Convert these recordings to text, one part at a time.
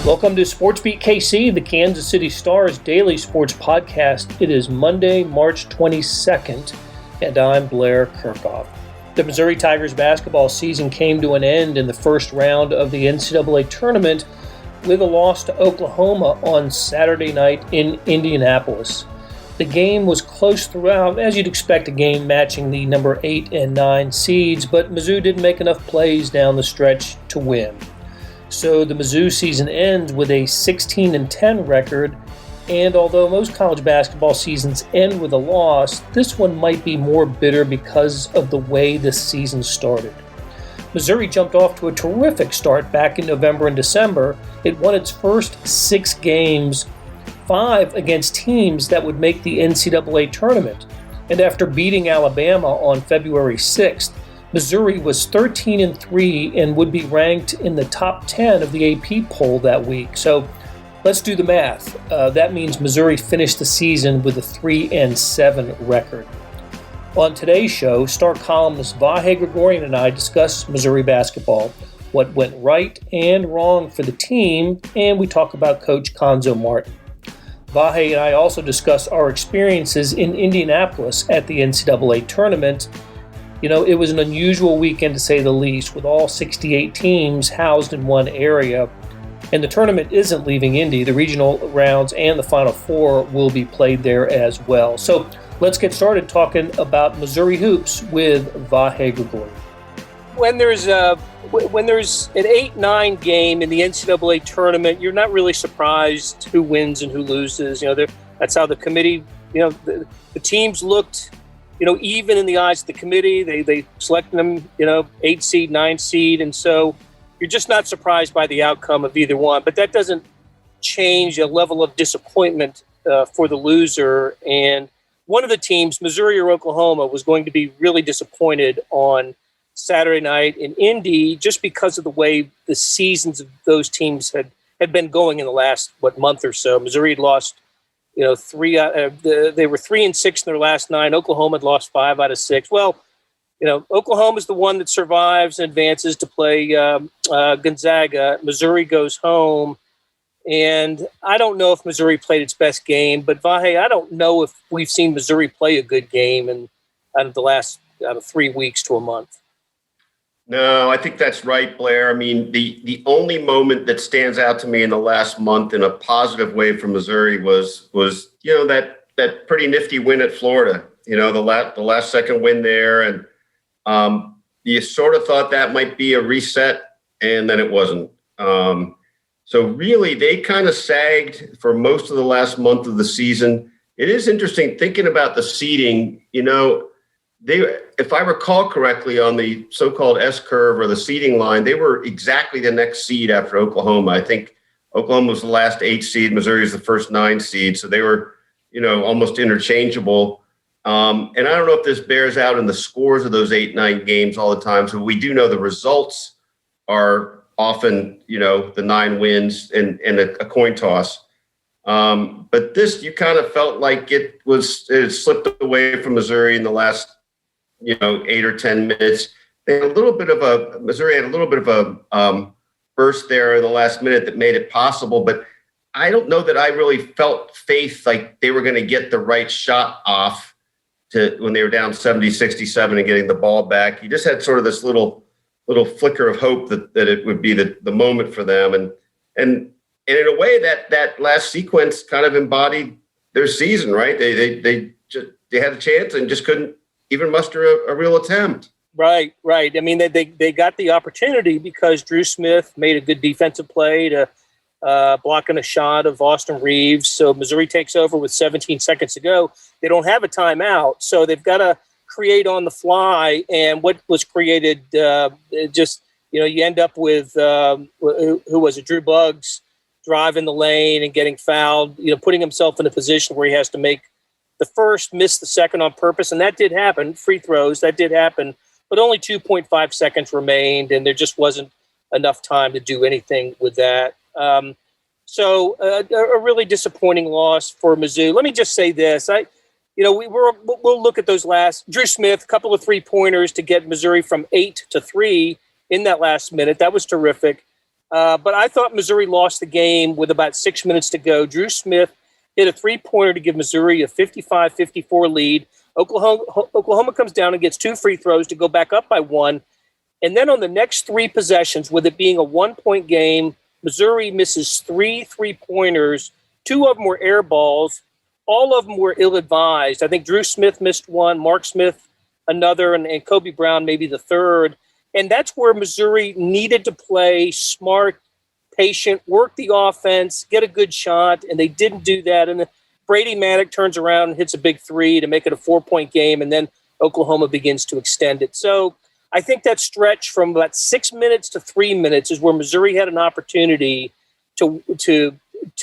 Welcome to SportsBeat KC, the Kansas City Star's daily sports podcast. It is Monday, March 22nd, and I'm Blair Kerkhoff. The Missouri Tigers basketball season came to an end in the first round of the NCAA Tournament with a loss to Oklahoma on Saturday night in Indianapolis. The game was close throughout, as you'd expect a game matching the number 8 and 9 seeds, but Mizzou didn't make enough plays down the stretch to win. So the Mizzou season ends with a 16-10 record, and although most college basketball seasons end with a loss, this one might be more bitter because of the way this season started. Missouri jumped off to a terrific start back in November and December. It won its first 6 games, 5 against teams that would make the NCAA Tournament. And after beating Alabama on February 6th, Missouri was 13-3 and would be ranked in the top 10 of the AP poll that week. So let's do the math. That means Missouri finished the season with a 3-7 record. On today's show, star columnist Vahe Gregorian and I discuss Missouri basketball, what went right and wrong for the team, and we talk about Coach Cuonzo Martin. Vahe and I also discuss our experiences in Indianapolis at the NCAA Tournament. You know, it was an unusual weekend to say the least, with all 68 teams housed in one area. And the tournament isn't leaving Indy. The regional rounds and the Final Four will be played there as well. So let's get started talking about Missouri hoops with Vahe Gregorian. When there's an 8-9 game in the NCAA tournament, you're not really surprised who wins and who loses. You know, that's how the committee, the teams looked, even in the eyes of the committee. They selected them, 8 seed, 9 seed. And so you're just not surprised by the outcome of either one. But that doesn't change a level of disappointment for the loser. And one of the teams, Missouri or Oklahoma, was going to be really disappointed on Saturday night in Indy just because of the way the seasons of those teams had been going in the last, month or so. Missouri had lost, 3. They were 3-6 in their last 9. Oklahoma had lost 5 out of 6. Well, Oklahoma's the one that survives and advances to play Gonzaga. Missouri goes home. And I don't know if Missouri played its best game, but Vahe, I don't know if we've seen Missouri play a good game out of the last 3 weeks to a month. No, I think that's right, Blair. I mean, the only moment that stands out to me in the last month in a positive way for Missouri was that pretty nifty win at Florida. The last second win there, and you sort of thought that might be a reset, and then it wasn't. So really, they kind of sagged for most of the last month of the season. It is interesting thinking about the seeding. If I recall correctly, on the so-called S-curve or the seeding line, they were exactly the next seed after Oklahoma. I think Oklahoma was the last 8 seed. Missouri was the first 9 seed. So they were, almost interchangeable. And I don't know if this bears out in the scores of those 8-9 games all the time. So we do know the results are often, the 9 wins and a coin toss. But this, you kind of felt like it slipped away from Missouri in the last 8 or 10 minutes. Missouri had a little bit of a burst there in the last minute that made it possible, but I don't know that I really felt faith like they were going to get the right shot off when they were down 70-67 and getting the ball back. You just had sort of this little flicker of hope that it would be the moment for them. And in a way that last sequence kind of embodied their season, right? They had a chance and just couldn't even muster a real attempt. Right. I mean, they got the opportunity because Drew Smith made a good defensive play to blocking a shot of Austin Reeves. So Missouri takes over with 17 seconds to go. They don't have a timeout, so they've got to create on the fly. And what was created, you end up with who was it? Drew Buggs driving the lane and getting fouled. Putting himself in a position where he has to make the first, miss the second on purpose, and that did happen. Free throws, that did happen, but only 2.5 seconds remained, and there just wasn't enough time to do anything with that. So a really disappointing loss for Mizzou. Let me just say this: we'll look at those last. Drew Smith, a couple of 3-pointers to get Missouri from 8 to 3 in that last minute. That was terrific. But I thought Missouri lost the game with about 6 minutes to go. Drew Smith hit a three-pointer to give Missouri a 55-54 lead. Oklahoma comes down and gets 2 free throws to go back up by 1. And then on the next 3 possessions, with it being a 1-point game, Missouri misses 3 3-pointers. 2 of them were air balls. All of them were ill-advised. I think Drew Smith missed 1, Mark Smith another, and Kobe Brown maybe the third. And that's where Missouri needed to play smart, patient, work the offense, get a good shot, and they didn't do that. And Brady Manick turns around and hits a big 3 to make it a 4-point game, and then Oklahoma begins to extend it. So I think that stretch from about 6 minutes to 3 minutes is where Missouri had an opportunity to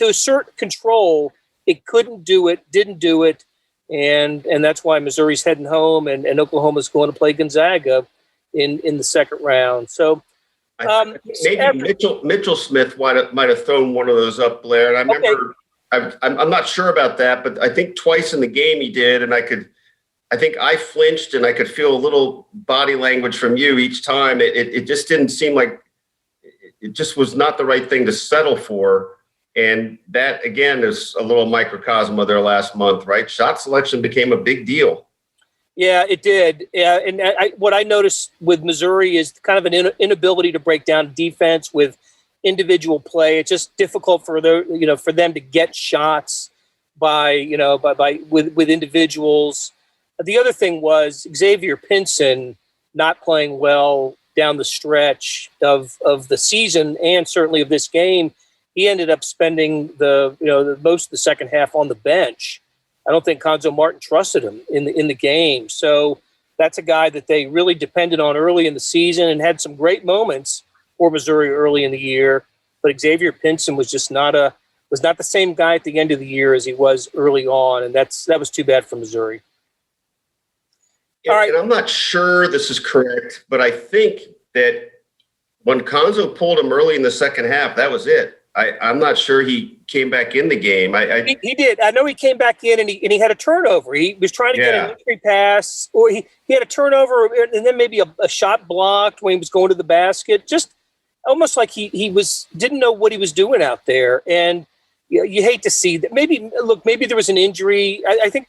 assert control. It couldn't do it, didn't do it, and that's why Missouri's heading home, and Oklahoma's going to play Gonzaga in the second round. So maybe Mitchell Smith might have thrown one of those up, Blair. And I remember, I'm not sure about that, but I think twice in the game he did, and I think I flinched, and I could feel a little body language from you each time. It just didn't seem like it just was not the right thing to settle for. And that, again, is a little microcosm of their last month, right? Shot selection became a big deal. Yeah, it did. Yeah, and what I noticed with Missouri is kind of an inability to break down defense with individual play. It's just difficult for them to get shots with individuals. The other thing was Xavier Pinson not playing well down the stretch of the season and certainly of this game. He ended up spending the most of the second half on the bench. I don't think Konzo Martin trusted him in the game. So that's a guy that they really depended on early in the season and had some great moments for Missouri early in the year. But Xavier Pinson was just not the same guy at the end of the year as he was early on, and that was too bad for Missouri. Yeah, all right. And I'm not sure this is correct, but I think that when Konzo pulled him early in the second half, that was it. I'm not sure he came back in the game. He did. I know he came back in and he had a turnover. He was trying to get an entry pass, or he had a turnover and then maybe a shot blocked when he was going to the basket. Just almost like he didn't know what he was doing out there. And you hate to see that. Maybe there was an injury. I think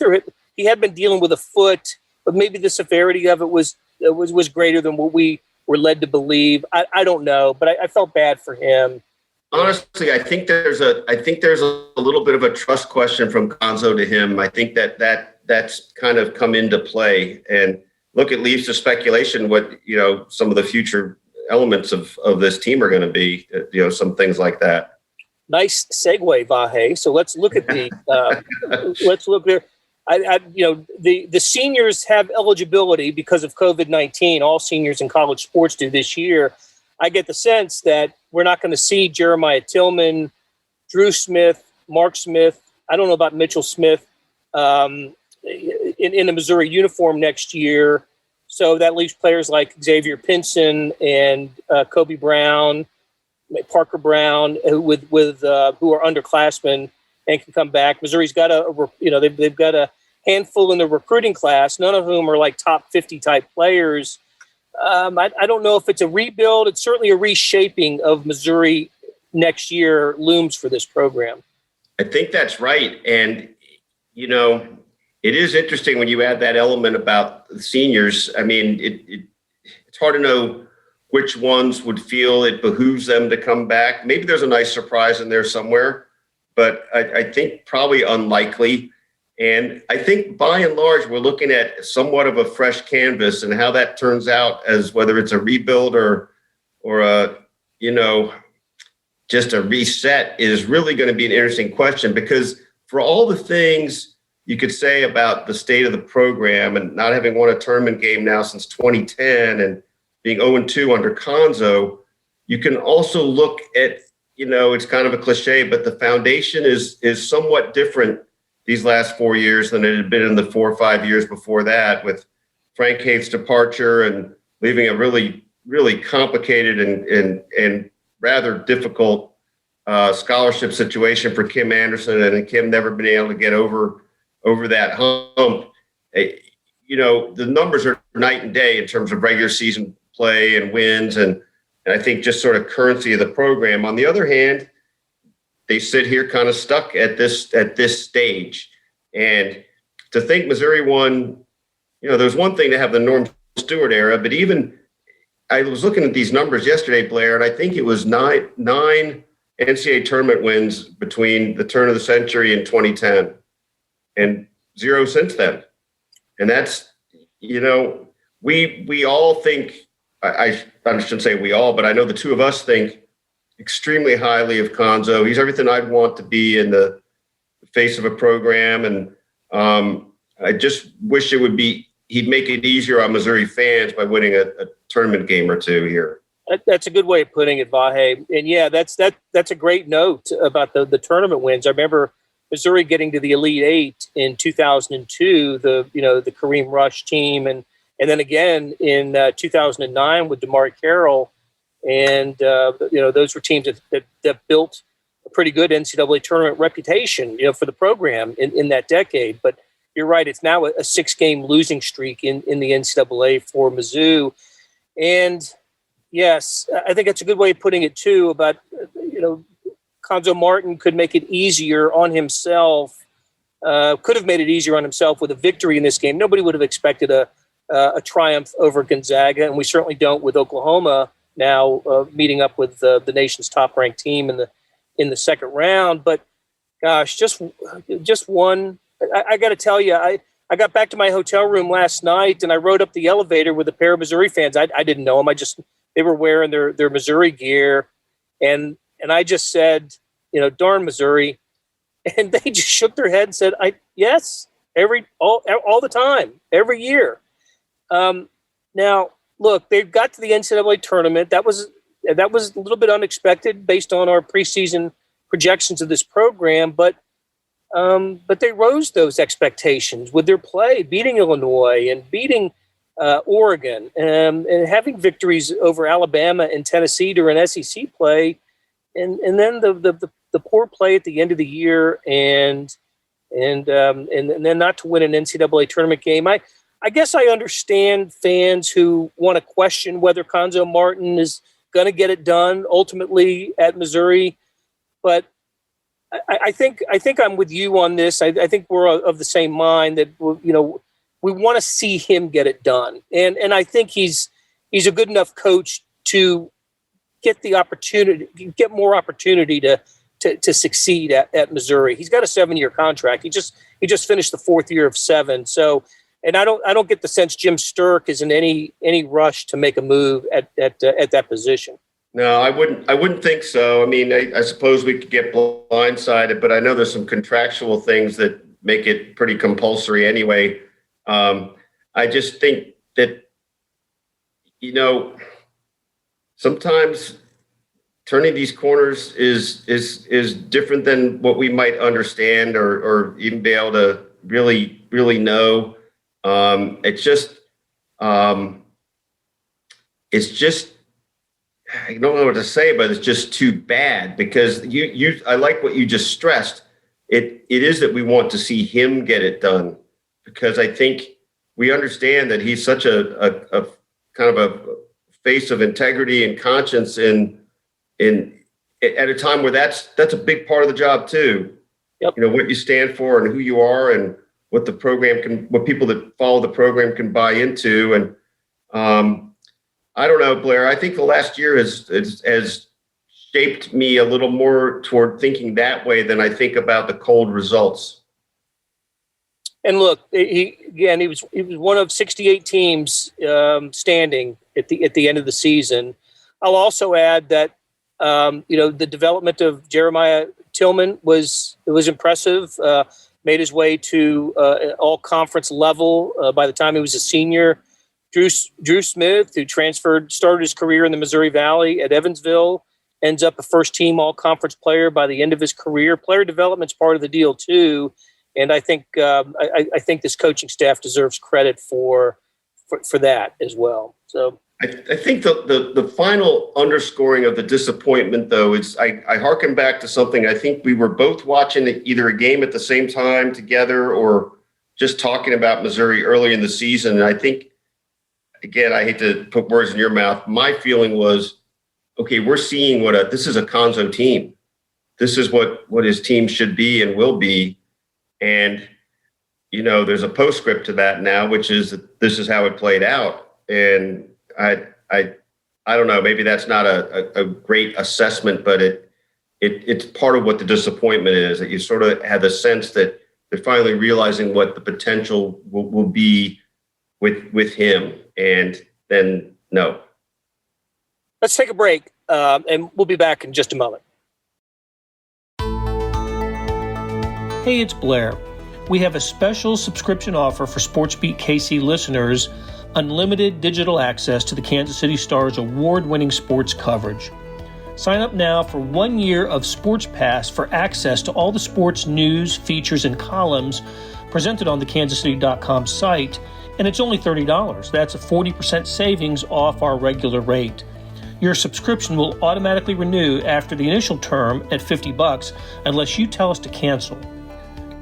he had been dealing with a foot, but maybe the severity of it was greater than what we were led to believe. I don't know, but I felt bad for him. Honestly, I think there's a little bit of a trust question from Konzo to him. I think that's kind of come into play. And look, it leaves to speculation what some of the future elements of this team are going to be. Some things like that. Nice segue, Vahe. So let's look at let's look there. The seniors have eligibility because of COVID-19. All seniors in college sports do this year. I get the sense that we're not going to see Jeremiah Tillman, Drew Smith, Mark Smith. I don't know about Mitchell Smith in a Missouri uniform next year. So that leaves players like Xavier Pinson and Kobe Brown, Parker Brown, who are underclassmen and can come back. Missouri's got they've got a handful in the recruiting class, none of whom are like top 50 type players. I don't know if it's a rebuild. It's certainly a reshaping of Missouri next year looms for this program. I think that's right. And, it is interesting when you add that element about the seniors. I mean, it's hard to know which ones would feel it behooves them to come back. Maybe there's a nice surprise in there somewhere, but I think probably unlikely. And I think by and large, we're looking at somewhat of a fresh canvas, and how that turns out as whether it's a rebuild or just a reset is really going to be an interesting question, because for all the things you could say about the state of the program and not having won a tournament game now since 2010 and being 0-2 under Konzo, you can also look at, it's kind of a cliche, but the foundation is somewhat different these last 4 years than it had been in the 4 or 5 years before that, with Frank Haith's departure and leaving a really, really complicated and rather difficult scholarship situation for Kim Anderson, and Kim never been able to get over that hump. The numbers are night and day in terms of regular season play and wins, and I think just sort of currency of the program. On the other hand, they sit here kind of stuck at this stage. And to think Missouri won, there's one thing to have the Norm Stewart era, but even I was looking at these numbers yesterday, Blair, and I think it was nine NCAA tournament wins between the turn of the century and 2010, and 0 since then. And that's, we all think, I shouldn't say we all, but I know the two of us think extremely highly of Cuonzo. He's everything I'd want to be in the face of a program. And I just wish he'd make it easier on Missouri fans by winning a tournament game or two here. That's a good way of putting it, Vahe. And yeah, that's a great note about the tournament wins. I remember Missouri getting to the Elite Eight in 2002, the Kareem Rush team, and then again in 2009 with DeMar Carroll, and those were teams that built a pretty good NCAA tournament reputation, for the program in that decade. But you're right; it's now a 6-game losing streak in the NCAA for Mizzou, and yes, I think that's a good way of putting it too. About Cuonzo Martin could make it easier on himself. Could have made it easier on himself with a victory in this game. Nobody would have expected a triumph over Gonzaga, and we certainly don't with Oklahoma now meeting up with the nation's top-ranked team in the second round. But gosh, just one. I got to tell you, I got back to my hotel room last night and I rode up the elevator with a pair of Missouri fans. I didn't know them. They were wearing their Missouri gear, and I just said, darn Missouri, and they just shook their head and said, yes, all the time, every year. Now, look, they got to the NCAA tournament. That was a little bit unexpected based on our preseason projections of this program, but they rose those expectations with their play, beating Illinois and beating Oregon, and having victories over Alabama and Tennessee during SEC play, and then the poor play at the end of the year, and then not to win an NCAA tournament game. I guess I understand fans who want to question whether Cuonzo Martin is going to get it done ultimately at Missouri, but I think I'm with you on this. I think we're of the same mind that we want to see him get it done, and I think he's a good enough coach to get the opportunity, get more opportunity to succeed at Missouri. He's got a 7-year contract. He just finished the 4th year of 7. So, and I don't get the sense Jim Sturck is in any rush to make a move at that position. No, I wouldn't think so. I mean, I suppose we could get blindsided, but I know there's some contractual things that make it pretty compulsory anyway. I just think that, sometimes turning these corners is different than what we might understand or even be able to really, really know. It's just I don't know what to say, but it's just too bad because I like what you just stressed. It is that we want to see him get it done because I think we understand that he's such a kind of a face of integrity and conscience at a time where that's a big part of the job too. Yep. What you stand for and who you are and what the program what people that follow the program can buy into. And I don't know, Blair, I think the last year has shaped me a little more toward thinking that way than I think about the cold results. And look, he was one of 68 teams standing at the end of the season. I'll also add that the development of Jeremiah Tillman was impressive. Made his way to all conference level by the time he was a senior. Drew Smith, who started his career in the Missouri Valley at Evansville, ends up a first-team all-conference player by the end of his career. Player development's part of the deal too, and I think this coaching staff deserves credit for that as well. So I think the final underscoring of the disappointment, though, is I hearken back to something. I think we were both watching either a game at the same time together or just talking about Missouri early in the season. And I think, again, I hate to put words in your mouth. My feeling was okay, we're seeing this is a Konzo team. This is what his team should be and will be. And, there's a postscript to that now, which is that this is how it played out. And I don't know, maybe that's not a great assessment, but it's part of what the disappointment is, that you sort of have the sense that they're finally realizing what the potential will be with him. And then, no. Let's take a break, and we'll be back in just a moment. Hey, it's Blair. We have a special subscription offer for SportsBeat KC listeners, unlimited digital access to the Kansas City Star's award-winning sports coverage. Sign up now for 1 year of Sports Pass for access to all the sports news, features, and columns presented on the kansascity.com site, and it's only $30. That's a 40% savings off our regular rate. Your subscription will automatically renew after the initial term at $50 unless you tell us to cancel.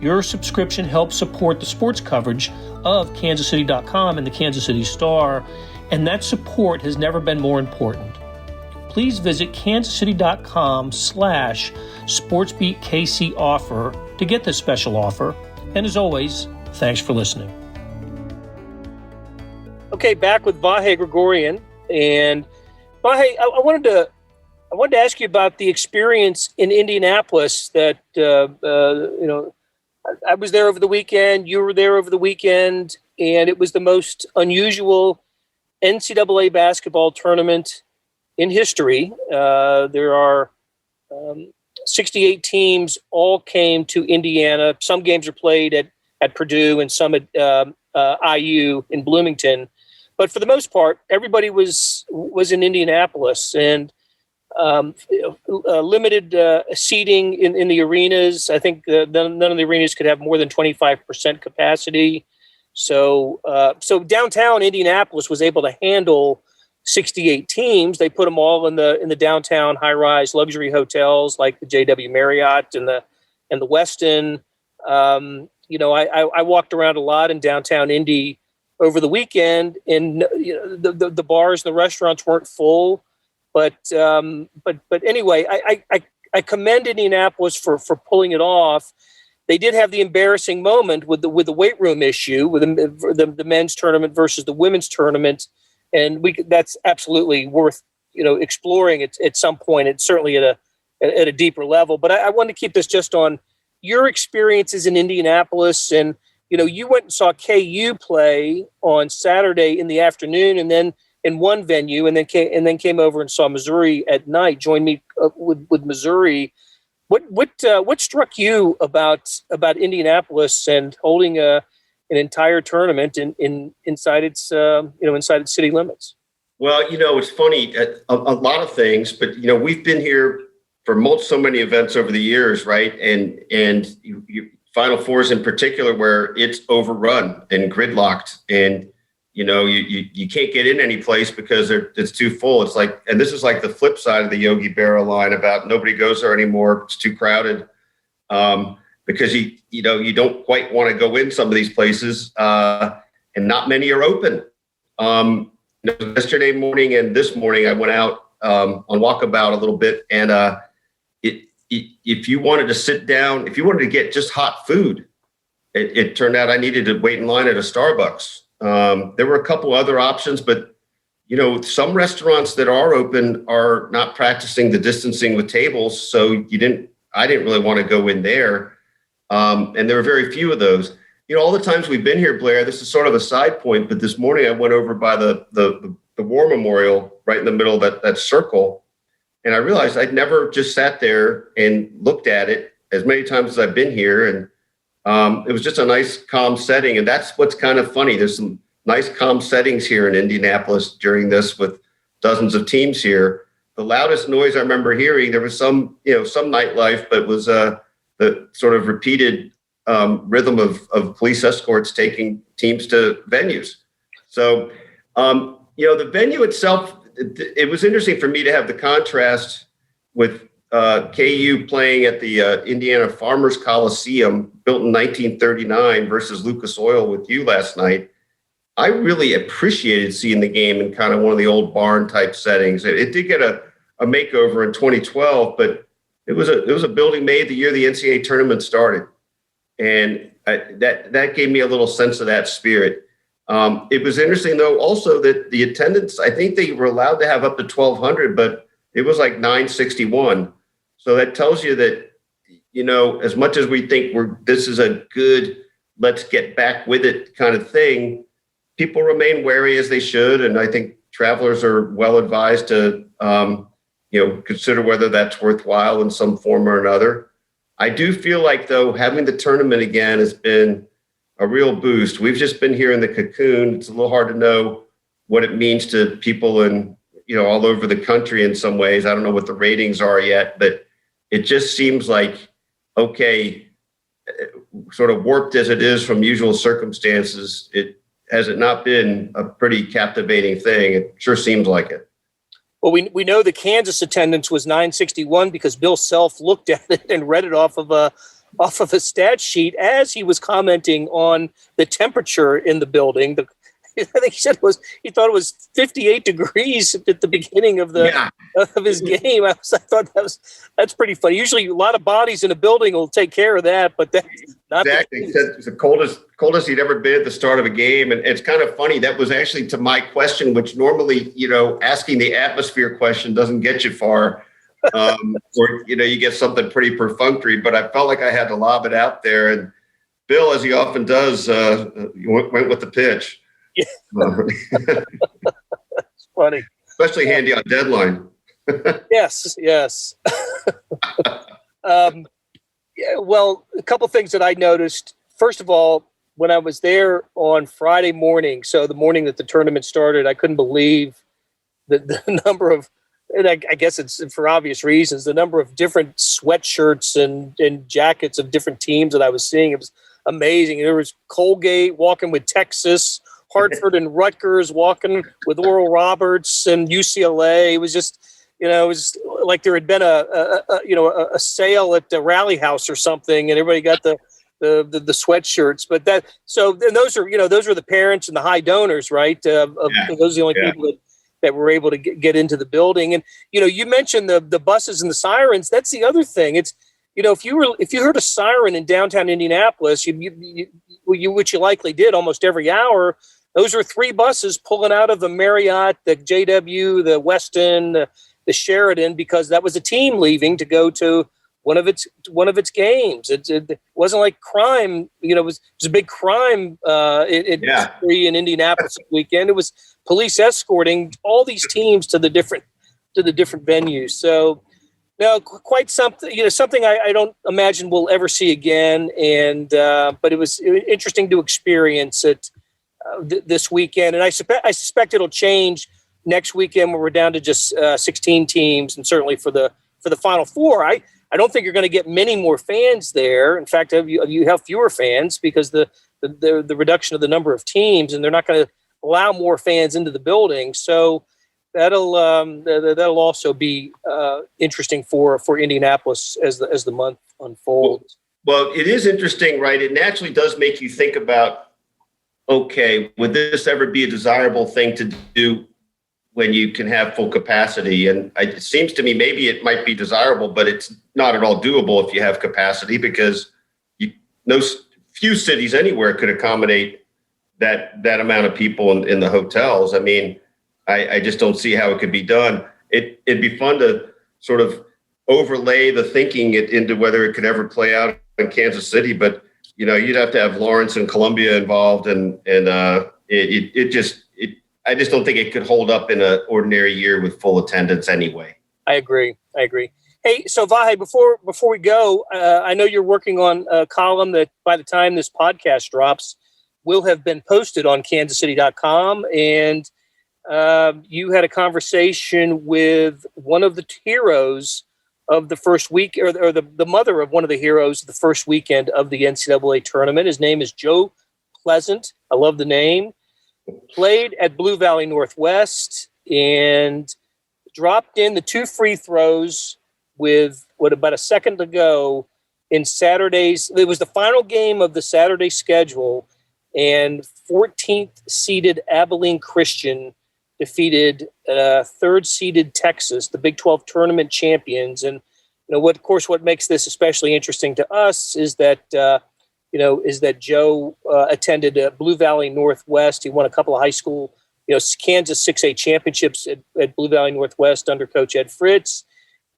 Your subscription helps support the sports coverage of kansascity.com and the Kansas City Star, and that support has never been more important. Please visit kansascity.com/SportsBeatKC offer to get this special offer. And as always, thanks for listening. Okay, back with Vahe Gregorian. And Vahe, I wanted to ask you about the experience in Indianapolis that, I was there over the weekend, you were there over the weekend, and it was the most unusual NCAA basketball tournament in history. There are 68 teams, all came to Indiana. Some games are played at Purdue and some at IU in Bloomington. But for the most part, everybody was in Indianapolis, and limited seating in the arenas. I think none of the arenas could have more than 25% capacity. So downtown Indianapolis was able to handle 68 teams. They put them all in the downtown high-rise luxury hotels like the JW Marriott and the Westin. I walked around a lot in downtown Indy over the weekend, and the bars and the restaurants weren't full. But anyway, I commend Indianapolis for pulling it off. They did have the embarrassing moment with the weight room issue with the men's tournament versus the women's tournament, and that's absolutely worth exploring at some point. It's certainly at a deeper level. But I want to keep this just on your experiences in Indianapolis, and you went and saw KU play on Saturday in the afternoon, and then in one venue, and then came over and saw Missouri at night. Joined me with Missouri. What struck you about Indianapolis and holding an entire tournament inside its city limits? Well, it's funny, a lot of things, but we've been here for so many events over the years, right? And Final Fours in particular, where it's overrun and gridlocked, and you can't get in any place because it's too full. It's like, and this is like the flip side of the Yogi Berra line about nobody goes there anymore. It's too crowded, because you don't quite want to go in some of these places, and not many are open. Yesterday morning and this morning, I went out on walkabout a little bit, and if you wanted to sit down, if you wanted to get just hot food, it turned out I needed to wait in line at a Starbucks. There were a couple other options, but some restaurants that are open are not practicing the distancing with tables, so I didn't really want to go in there, and there were very few of those. All the times we've been here, Blair, this is sort of a side point, but this morning I went over by the War Memorial right in the middle of that circle, and I realized I'd never just sat there and looked at it as many times as I've been here, and it was just a nice, calm setting. And that's what's kind of funny. There's some nice, calm settings here in Indianapolis during this with dozens of teams here. The loudest noise I remember hearing, there was some nightlife, but it was the sort of repeated rhythm of police escorts taking teams to venues. So, the venue itself, it was interesting for me to have the contrast with KU playing at the Indiana Farmers Coliseum, built in 1939, versus Lucas Oil with you last night. I really appreciated seeing the game in kind of one of the old barn type settings. It did get a a makeover in 2012, but it was a building made the year the NCAA tournament started. And that gave me a little sense of that spirit. It was interesting, though, also that the attendance, I think they were allowed to have up to 1,200, but it was like 961. So that tells you that, as much as we think this is a good, let's get back with it kind of thing, people remain wary as they should. And I think travelers are well advised to, consider whether that's worthwhile in some form or another. I do feel like, though, having the tournament again has been a real boost. We've just been here in the cocoon. It's a little hard to know what it means to people in, all over the country in some ways. I don't know what the ratings are yet, but it just seems like, okay, sort of warped as it is from usual circumstances, has it not been a pretty captivating thing? It sure seems like it. Well, we know the Kansas attendance was 961 because Bill Self looked at it and read it off of a stat sheet as he was commenting on the temperature in the building. I think he said he thought it was 58 degrees at the beginning of of his game. I thought that's pretty funny. Usually, a lot of bodies in a building will take care of that, but that's not exactly. He said it's the coldest he'd ever been at the start of a game, and it's kind of funny. That was actually to my question, which normally, asking the atmosphere question doesn't get you far, or you get something pretty perfunctory. But I felt like I had to lob it out there, and Bill, as he often does, went with the pitch. Yeah. It's funny. Especially handy on deadline. Yes. Well, a couple things that I noticed. First of all, when I was there on Friday morning, so the morning that the tournament started, I couldn't believe the number of, and I guess it's for obvious reasons, the number of different sweatshirts and jackets of different teams that I was seeing. It was amazing. There was Colgate walking with Texas, Hartford and Rutgers walking with Oral Roberts and UCLA. It was just, it was like there had been a sale at the Rally House or something, and everybody got the sweatshirts. But then those are the parents and the high donors, right? Those are the only people that were able to get into the building. And you mentioned the buses and the sirens. That's the other thing. It's if you heard a siren in downtown Indianapolis, which you likely did almost every hour. Those are 3 buses pulling out of the Marriott, the JW, the Westin, the Sheraton, because that was a team leaving to go to one of its games. It wasn't like crime. It was a big crime in Indianapolis this weekend. It was police escorting all these teams to the different venues. So no, quite something. Something I don't imagine we'll ever see again. And but it was interesting to experience it this weekend, and I suspect it'll change next weekend when we're down to just 16 teams, and certainly for the Final Four. I don't think you're going to get many more fans there. In fact, you have fewer fans because the reduction of the number of teams, and they're not going to allow more fans into the building. So that'll also be interesting for Indianapolis as the month unfolds. Well, it is interesting, right? It naturally does make you think about, okay, would this ever be a desirable thing to do when you can have full capacity? And it seems to me maybe it might be desirable, but it's not at all doable if you have capacity, because few cities anywhere could accommodate that amount of people in the hotels. I mean, I just don't see how it could be done. It'd be fun to sort of overlay the thinking into whether it could ever play out in Kansas City, but you'd have to have Lawrence and Columbia involved, and I just don't think it could hold up in an ordinary year with full attendance anyway. I agree. Hey, so Vahe, before we go, I know you're working on a column that by the time this podcast drops will have been posted on kansascity.com, and you had a conversation with one of the heroes of the first week, or the mother of one of the heroes of the first weekend of the NCAA tournament. His name is Joe Pleasant. I love the name. Played at Blue Valley Northwest and dropped in the 2 free throws with about a second to go in Saturday's. It was the final game of the Saturday schedule, and 14th seeded Abilene Christian defeated third-seeded Texas, the Big 12 tournament champions. And what makes this especially interesting to us is that Joe attended Blue Valley Northwest. He won a couple of high school, Kansas 6A championships at Blue Valley Northwest under Coach Ed Fritz.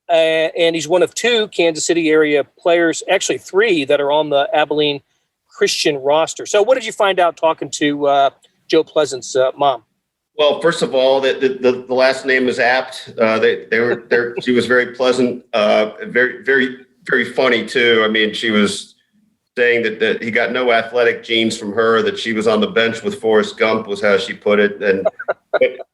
And he's one of two Kansas City area players, actually three, that are on the Abilene Christian roster. So what did you find out talking to Joe Pleasant's mom? Well, first of all, the last name is apt. She was very pleasant, very, very, very funny too. I mean, she was saying that he got no athletic genes from her, that she was on the bench with Forrest Gump was how she put it. And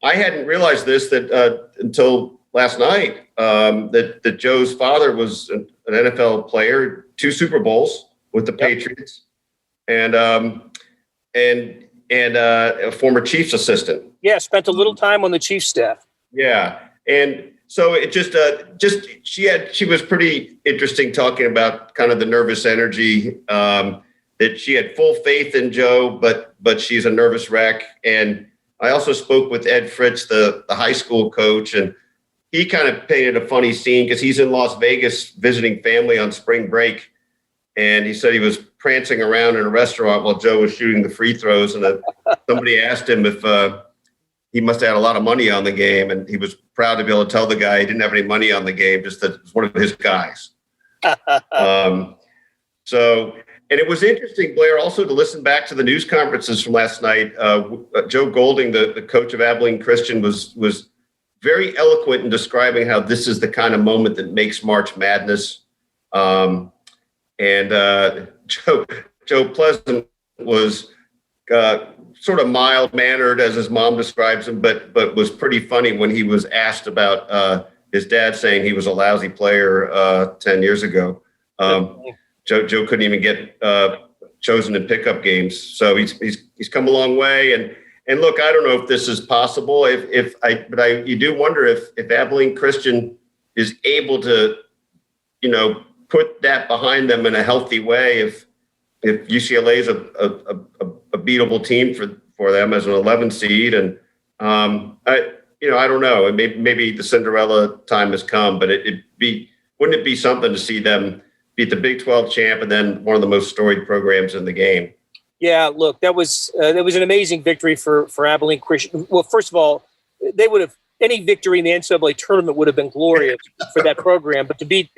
I hadn't realized this until last night, that Joe's father was an NFL player, 2 Super Bowls with the Patriots, and a former Chiefs assistant. Yeah, spent a little time on the Chiefs staff. Yeah, and so it she was pretty interesting talking about kind of the nervous energy, that she had full faith in Joe, but she's a nervous wreck. And I also spoke with Ed Fritz, the high school coach, and he kind of painted a funny scene because he's in Las Vegas visiting family on spring break. And he said he was prancing around in a restaurant while Joe was shooting the free throws. And somebody asked him if he must have had a lot of money on the game. And he was proud to be able to tell the guy he didn't have any money on the game, just that it was one of his guys. And it was interesting, Blair, also to listen back to the news conferences from last night. Joe Golding, the coach of Abilene Christian, was very eloquent in describing how this is the kind of moment that makes March Madness. Joe Pleasant was sort of mild-mannered, as his mom describes him, but was pretty funny when he was asked about his dad saying he was a lousy player 10 years ago. Joe couldn't even get chosen in pickup games, so he's come a long way. And look, I don't know if this is possible. You do wonder if Abilene Christian is able to, put that behind them in a healthy way. If UCLA is a beatable team for them as an 11 seed, and I don't know. Maybe the Cinderella time has come, but wouldn't it be something to see them beat the Big 12 champ and then one of the most storied programs in the game? Yeah, look, that was an amazing victory for Abilene Christian. Well, first of all, they would have any victory in the NCAA tournament would have been glorious for that program, but to beat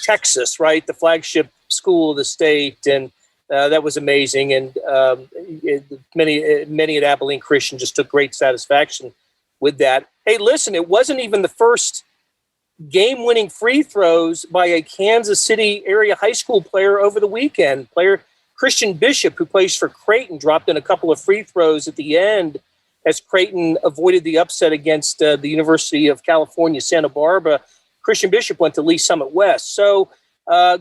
Texas, right, the flagship school of the state, and that was amazing. And many at Abilene Christian just took great satisfaction with that. Hey, listen, it wasn't even the first game-winning free throws by a Kansas City area high school player over the weekend. Player Christian Bishop, who plays for Creighton, dropped in a couple of free throws at the end as Creighton avoided the upset against the University of California, Santa Barbara. Christian Bishop went to Lee Summit West. So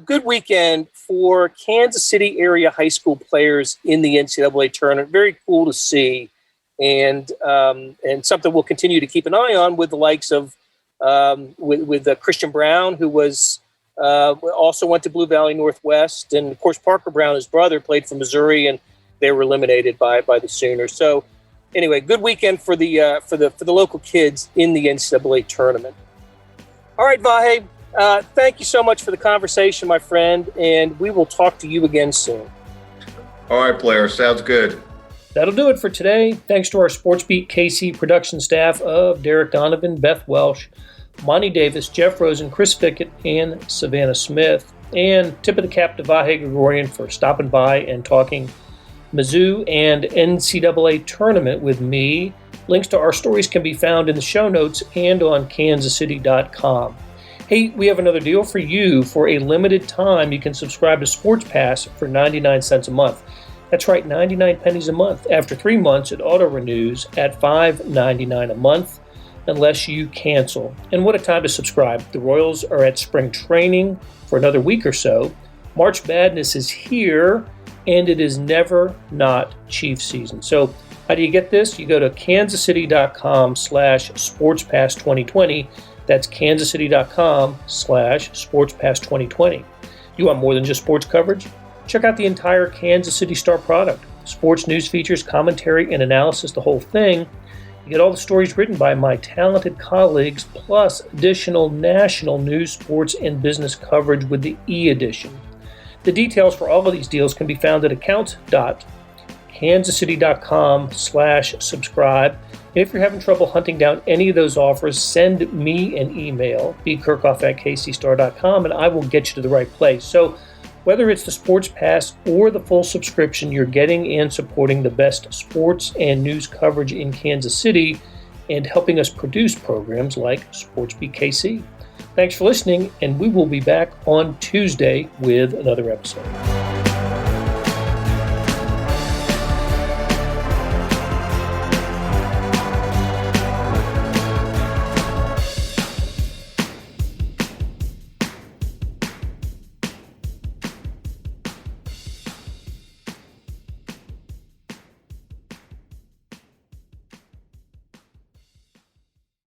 good weekend for Kansas City area high school players in the NCAA tournament. Very cool to see, and something we'll continue to keep an eye on with the likes of with Christian Brown, who was also went to Blue Valley Northwest, and of course Parker Brown, his brother, played for Missouri, and they were eliminated by the Sooners. So anyway, good weekend for the local kids in the NCAA tournament. All right, Vahe, thank you so much for the conversation, my friend, and we will talk to you again soon. All right, Blair, sounds good. That'll do it for today. Thanks to our SportsBeat KC production staff of Derek Donovan, Beth Welsh, Monty Davis, Jeff Rosen, Chris Fickett, and Savannah Smith. And tip of the cap to Vahe Gregorian for stopping by and talking Mizzou and NCAA tournament with me. Links to our stories can be found in the show notes and on kansascity.com. Hey, we have another deal for you. For a limited time, you can subscribe to Sports Pass for 99 cents a month. That's right, 99 pennies a month. After 3 months, it auto-renews at $5.99 a month unless you cancel. And what a time to subscribe. The Royals are at spring training for another week or so. March Madness is here, and it is never not Chiefs season. So how do you get this? You go to kansascity.com/sportspass2020. That's kansascity.com/sportspass2020. You want more than just sports coverage? Check out the entire Kansas City Star product. Sports news features, commentary, and analysis, the whole thing. You get all the stories written by my talented colleagues, plus additional national news, sports, and business coverage with the e-edition. The details for all of these deals can be found at account.kansascity.com/subscribe. And if you're having trouble hunting down any of those offers, send me an email, bkerkhoff@kcstar.com, and I will get you to the right place. So whether it's the Sports Pass or the full subscription, you're getting and supporting the best sports and news coverage in Kansas City and helping us produce programs like SportsBeat KC. Thanks for listening, and we will be back on Tuesday with another episode.